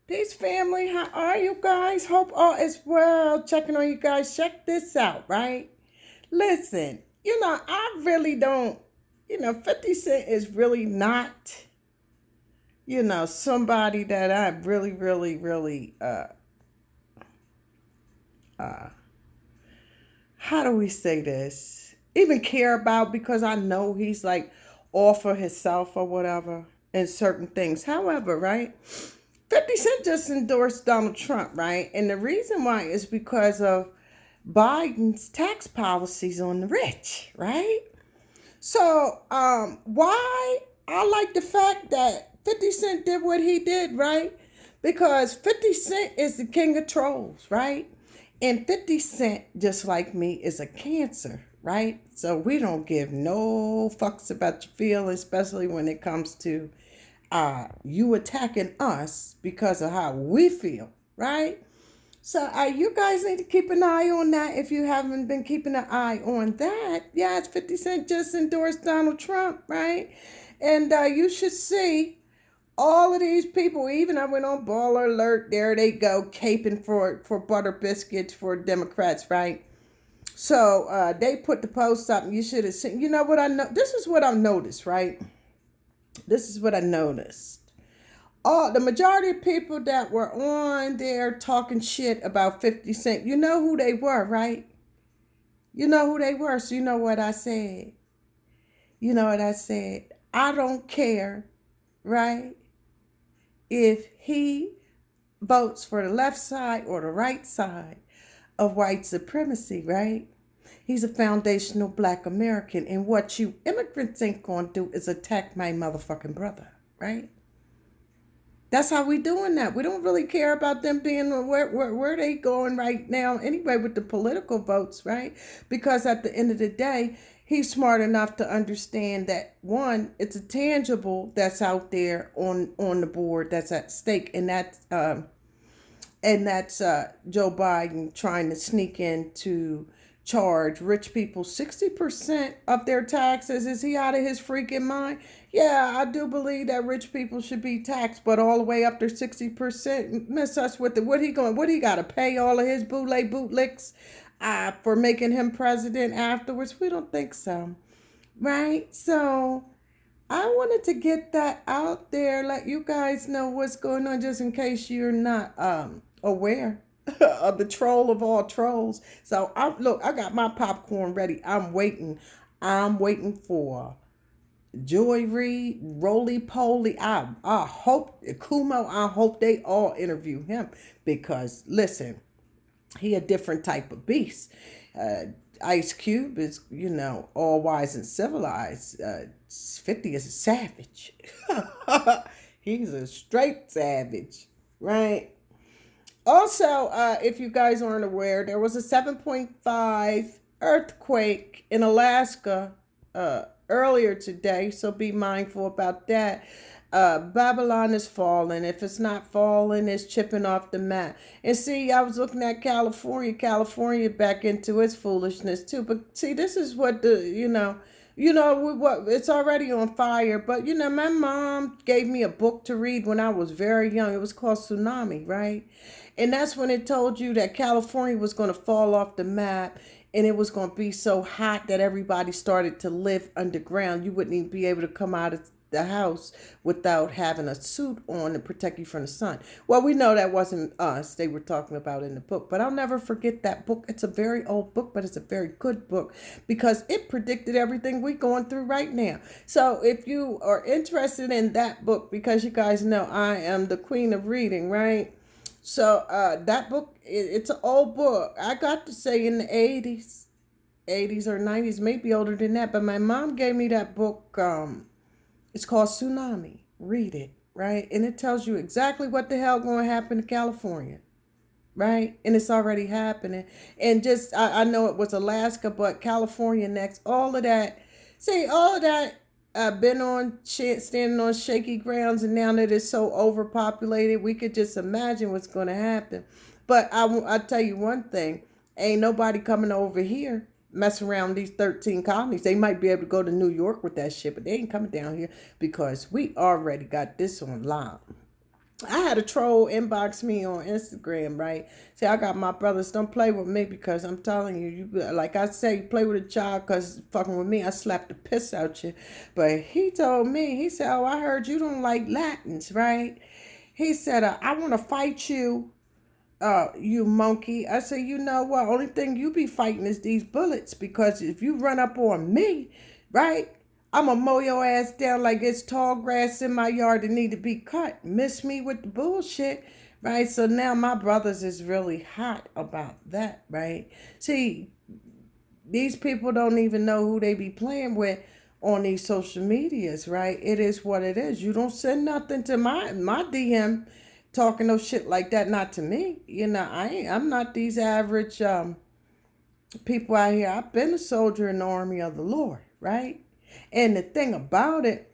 Peace, family. How are you guys? Hope all is well. Checking on you guys. Check this out, right? Listen, I really don't, 50 Cent is really not, somebody that I really, really, really, uh, how do we say this? Even care about because I know he's like all for himself or whatever in certain things. However, right? 50 Cent just endorsed Donald Trump, right? And the reason why is because of Biden's tax policies on the rich, right? So, why I like the fact that 50 Cent did what he did, right? Because 50 Cent is the king of trolls, right? And 50 Cent, just like me, is a cancer, right? So we don't give no fucks about your feelings, especially when it comes to you attacking us because of how we feel, right? So you guys need to keep an eye on that if you haven't been keeping an eye on that. Yeah, it's 50 Cent just endorsed Donald Trump, right? And you should see all of these people, even I went on Baller Alert, there they go, caping for butter biscuits for Democrats, right? So they put the post up and you should have seen, you know what I know? This is what I've noticed, right? This is what I noticed. The majority of people that were on there talking shit about 50 Cent, you know who they were, right? You know who they were, so you know what I said. You know what I said. I don't care, right? If he votes for the left side or the right side of white supremacy, right? He's a foundational black American. And what you immigrants ain't gonna do is attack my motherfucking brother, right? That's how we doing that. We don't really care about them being where they going right now anyway with the political votes, right? Because at the end of the day, he's smart enough to understand that one, it's a tangible that's out there on the board that's at stake, and that's Joe Biden trying to sneak in to charge rich people 60% of their taxes. Is he out of his freaking mind? Yeah, I do believe that rich people should be taxed, but all the way up to 60%. Miss us with it. What he got to pay all of his bootlicks for making him president afterwards? We don't think so, right? So I wanted to get that out there, let you guys know what's going on, just in case you're not aware of the troll of all trolls. So I got my popcorn ready. I'm waiting. I'm waiting for Joy Reid, Roly Poly. I hope Kumo. I hope they all interview him because listen, he a different type of beast. Ice Cube is, all wise and civilized. 50 is a savage. He's a straight savage, right? Also, if you guys aren't aware, there was a 7.5 earthquake in Alaska earlier today, so be mindful about that. Babylon is falling. If it's not falling, it's chipping off the map. And see, I was looking at California back into its foolishness too. But see, this is what what it's already on fire. But my mom gave me a book to read when I was very young. It was called Tsunami, right? And that's when it told you that California was going to fall off the map and it was going to be so hot that everybody started to live underground. You wouldn't even be able to come out of the house without having a suit on to protect you from the sun. Well, we know that wasn't us. They were talking about in the book, but I'll never forget that book. It's a very old book, but it's a very good book because it predicted everything we're going through right now. So if you are interested in that book, because you guys know I am the queen of reading, right? So that book, it's an old book. I got to say in the 80s or 90s, maybe older than that. But my mom gave me that book. It's called Tsunami. Read it, right? And it tells you exactly what the hell going to happen to California, right? And it's already happening. And just, I know it was Alaska, but California next. All of that. See, all of that. I've been standing on shaky grounds, and now that it's so overpopulated, we could just imagine what's going to happen. But I tell you one thing, ain't nobody coming over here messing around these 13 colonies. They might be able to go to New York with that shit, but they ain't coming down here because we already got this on lock. I had a troll inbox me on Instagram, right? See, I got my brothers, don't play with me because I'm telling you, like I say, you play with a child because fucking with me, I slapped the piss out you. But he told me, he said, oh, I heard you don't like Latins, right? He said, I want to fight you, you monkey. I said, you know what? Only thing you be fighting is these bullets because if you run up on me, right? I'm gonna mow your ass down like it's tall grass in my yard that need to be cut. Miss me with the bullshit, right? So now my brothers is really hot about that, right? See, these people don't even know who they be playing with on these social medias, right? It is what it is. You don't send nothing to my DM talking no shit like that, not to me. You know, I'm not these average people out here. I've been a soldier in the army of the Lord, right? And the thing about it,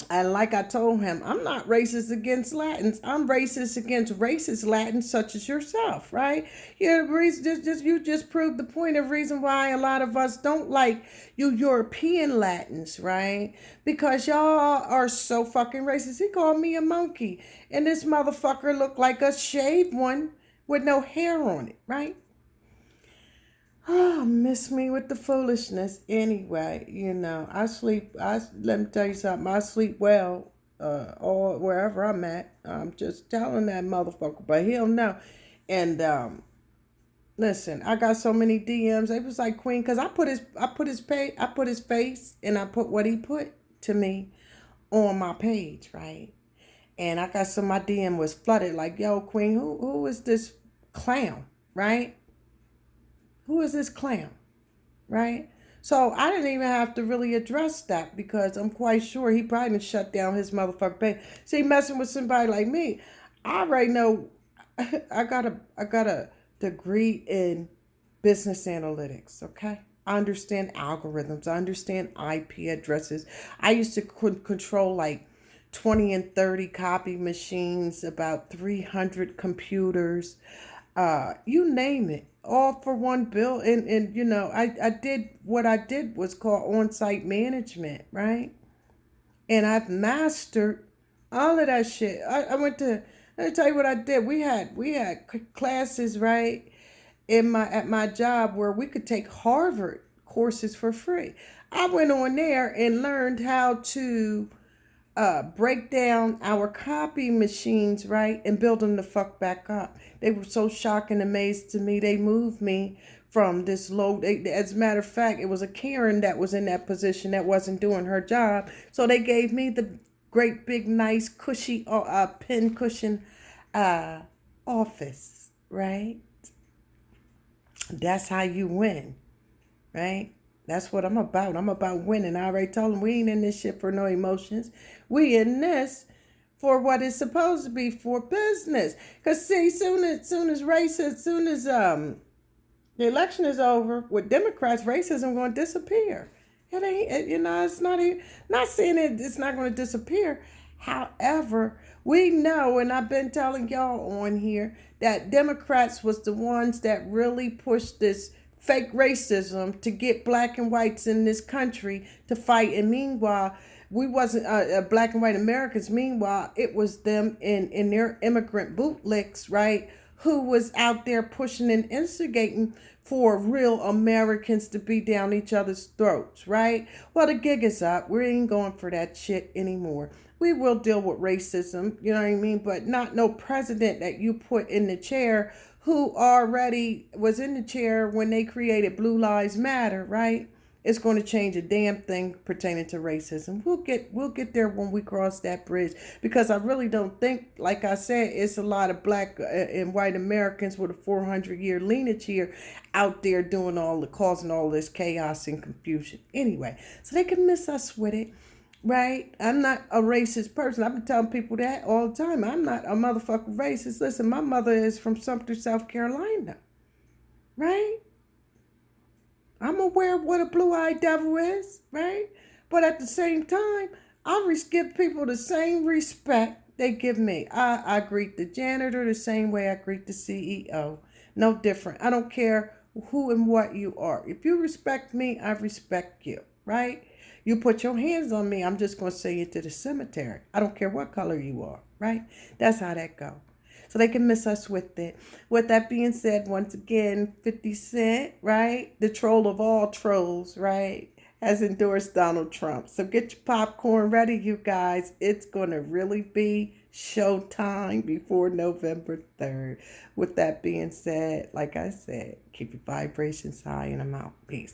and like I told him, I'm not racist against Latins. I'm racist against racist Latins such as yourself, right? Yeah, you just proved the point of reason why a lot of us don't like you European Latins, right? Because y'all are so fucking racist. He called me a monkey, and this motherfucker looked like a shaved one with no hair on it, right? Oh, miss me with the foolishness. Anyway, you know, I sleep. Let me tell you something. I sleep well, or wherever I'm at. I'm just telling that motherfucker, but he'll know. And listen, I got so many DMs. It was like Queen, cause I put his face, and I put what he put to me on my page, right? And I got some. My DM was flooded. Like, yo, Queen, who is this clown, right? Who is this clown? Right? So I didn't even have to really address that because I'm quite sure he probably didn't shut down his motherfucking page. See, messing with somebody like me, I already know. I got a degree in business analytics. Okay, I understand algorithms. I understand IP addresses. I used to control like 20 and 30 copy machines, about 300 computers, you name it, all for one bill. And you know, I did what I did was called on-site management, right? And I've mastered all of that shit. I went to, let me tell you what I did. We had classes, right, in my at my job where we could take Harvard courses for free. I went on there and learned how to break down our copy machines, right, and build them the fuck back up. They were so shocked and amazed to me. They moved me from this low. As a matter of fact, it was a Karen that was in that position that wasn't doing her job. So they gave me the great big nice cushy pin cushion uh, office, right? That's how you win, right? That's what I'm about. I'm about winning. I already told them we ain't in this shit for no emotions. We in this for what it's supposed to be, for business. Cause see, soon as the election is over with Democrats, racism going to disappear. It ain't, you know, it's not even, not saying it's not going to disappear. However, we know, and I've been telling y'all on here, that Democrats was the ones that really pushed this fake racism to get black and whites in this country to fight. And meanwhile, we wasn't black and white Americans. Meanwhile, it was them in their immigrant bootlicks, right, who was out there pushing and instigating for real Americans to be down each other's throats, right? Well, the gig is up. We ain't going for that shit anymore. We will deal with racism, you know what I mean? But not no president that you put in the chair who already was in the chair when they created Blue Lives Matter, right? It's going to change a damn thing pertaining to racism. We'll get there when we cross that bridge, because I really don't think, like I said, it's a lot of black and white Americans with a 400-year lineage here out there doing causing all this chaos and confusion. Anyway, so they can miss us with it. Right? I'm not a racist person. I've been telling people that all the time. I'm not a motherfucking racist. Listen, my mother is from Sumter, South Carolina. Right? I'm aware of what a blue-eyed devil is, right? But at the same time, I give people the same respect they give me. I greet the janitor the same way I greet the CEO. No different. I don't care who and what you are. If you respect me, I respect you, right? You put your hands on me, I'm just going to send you to the cemetery. I don't care what color you are, right? That's how that go. So they can miss us with it. With that being said, once again, 50 Cent, right? The troll of all trolls, right? Has endorsed Donald Trump. So get your popcorn ready, you guys. It's going to really be showtime before November 3rd. With that being said, like I said, keep your vibrations high and I'm out. Peace.